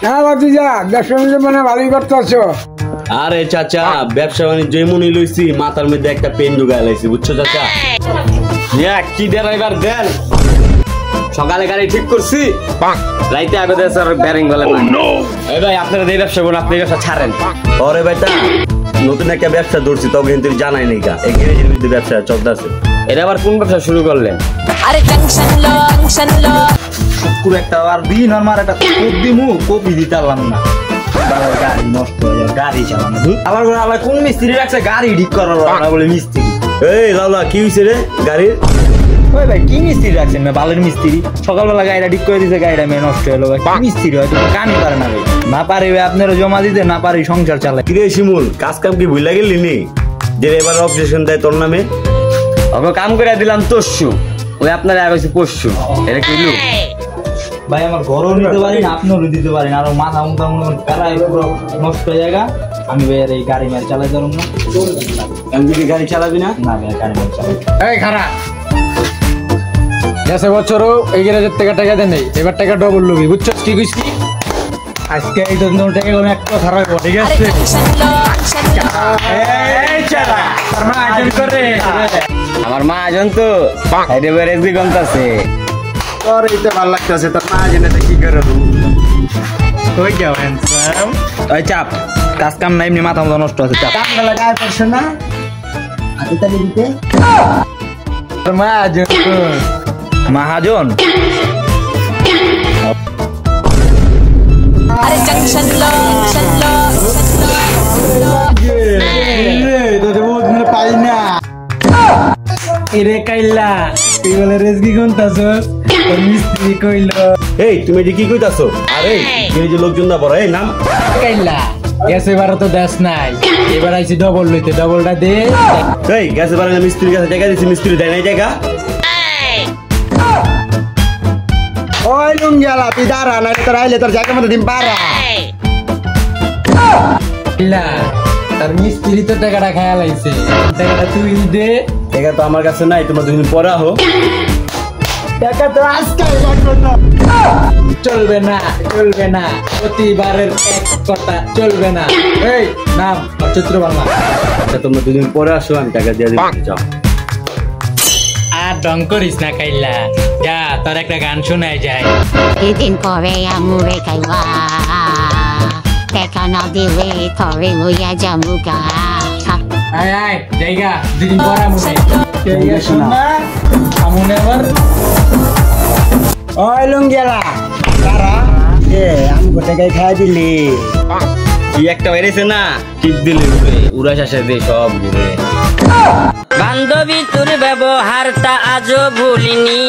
হ্যাঁ ভাতিজা, ব্যবসা বাণিজ্য মানে ভালোই করতেছো। আরে চাচা, ব্যবসা বাণিজ্য এমনই লইছি, মাথার মধ্যে একটা পেন ঢুকায় লাইছি, বুঝছো চাচা? কি ড্রাইভার দেন, সকালে গাড়ি ঠিক করছি, রাইতে আগে স্যার ব্যারিং বলে এই ভাই আপনারা এই ব্যবসা করুন, আপনি ব্যবসা ছাড়েন। ওরে ভাইটা নতুন একটা ব্যবসা ধরছি, তবে কিন্তু জানাই নেই গা, এই গ্যারেজের মধ্যে ব্যবসা চলতেছে। এটা আবার কোন ব্যবসা শুরু করলেন? আরে টেনশন লো শুক্র একটা আর দিন আমার একটা কোপ দিমু, কপি দিতে পারলাম না, গাড়ি নষ্ট হয়ে যাবে, গাড়ি চালানো আবার আবার কোন মিস্ত্রি রাখছে গাড়ি ঠিক করার না বলে মিস্ত্রি। এই লাউলা কি হয়েছে রে গাড়ির? ওই ভাই কি মিস্ত্রি রাখছেন ভাই, বালের মিস্ত্রি, সকালবেলা গাড়িটা ঠিক করে দিছে, গাড়িটা মেয়ে নষ্ট হলো ভাই, কি মিস্ত্রি হয়তো কামই পারে না ভাই, না পারে আপনারা জমা দিতে, না পারে সংসার চালায়। কিরে শিমুল, কাজ কাম কি ভুলে গেলি নি যে এবার অবজেকশন দেয় তোর নামে? ওকে কাম করে দিলাম তস্যু, ওই আপনারা আগে পশু, এটা কইলু ভাই আমার ঘরও নিতে পারি না, আপনিও দিতে পারেন, আর মাথা মুখা প্যারায় পুরো নষ্ট হয়ে যায়। আমি ভাই আর এই গাড়ি মেয়ে চালাই ধরুন না, আমি যদি গাড়ি চালাবি না? না ভাই গাড়ি মেয়ে চালাই। এই খারাপ গেছে বছরও এই গ্যারেজের টাকা দেন নেই, এবার টাকা ডবল লবি, বুঝছো কি কইছি? আজকে এই তো টাকা আমি একটা খারাপ ঠিক আছে। আমার মা আজন তো রেসবি গন্তাছে, তোর এইটা ভালো লাগতেছে, তোর মা জেনে কি করে কই যাও হ্যান্ডসাম ওই চাপ, কাজ কাম নাই, এমনি মাথা নষ্ট আছে, চাপ কাম গলা গায় করছ না আতে তালি দিতে। তোর মা আজন মহাজন আরে টেনশন লো তোদের বহুত দিন পাই না এরে কাইলা, তুই বলে রেজগি কোনতাছস, তোর মিস্ত্রি কইলো। এই তুমি যে কি কইতাছো? আরে এই যে লোকজন না বড়, এই নাম কাইলা গেছে, এবার তো দেশ নাই, এবার আইছি ডবল লইতে, ডবলটা দে। এই গেছে বারে মিস্ত্রির কাছে টাকা দিছি, মিস্ত্রি দেয় নাই টাকা। ওই লুঙ্গিয়ালা তুই দাঁড়া, না তোর আইলে তোর জায়গা মতো দিন পারা। কাইলা তার মিস্ত্রি তো টাকাটা খায়া লাইছে, টাকাটা তুই দে। টাকা তো আমার কাছে নাই, তোমরা দুদিন পরে আহো। টাকা তো আজকাল লাগবে না, চলবে না চলবে না, প্রতিবারের এক কথা চলবে না। এই নাম নক্ষত্র বাংলা, আচ্ছা তোমরা দুদিন পরে আসো, আমি টাকা দিয়ে দিবো, যাও। আর ডং করিস না কাইলা, যা তোর একটা গান শোনায় যায়। Eating Korea movie kaiwa. Teka na dili kore muya jamuka. আয় আয় জায়গা, দুদিন পরে মনে জায়গা শোনা আমনে আবার। ওই লুঙ্গিয়ালা দাঁড়া, এ আমি গোটাকে খাই দিলি, কি একটা বেড়েছে না, টিপ দিলে উড়ে, উড়া শেষে দিয়ে সব ঘুরে। বান্ধবী তোর ব্যবহারটা আজও ভুলিনি।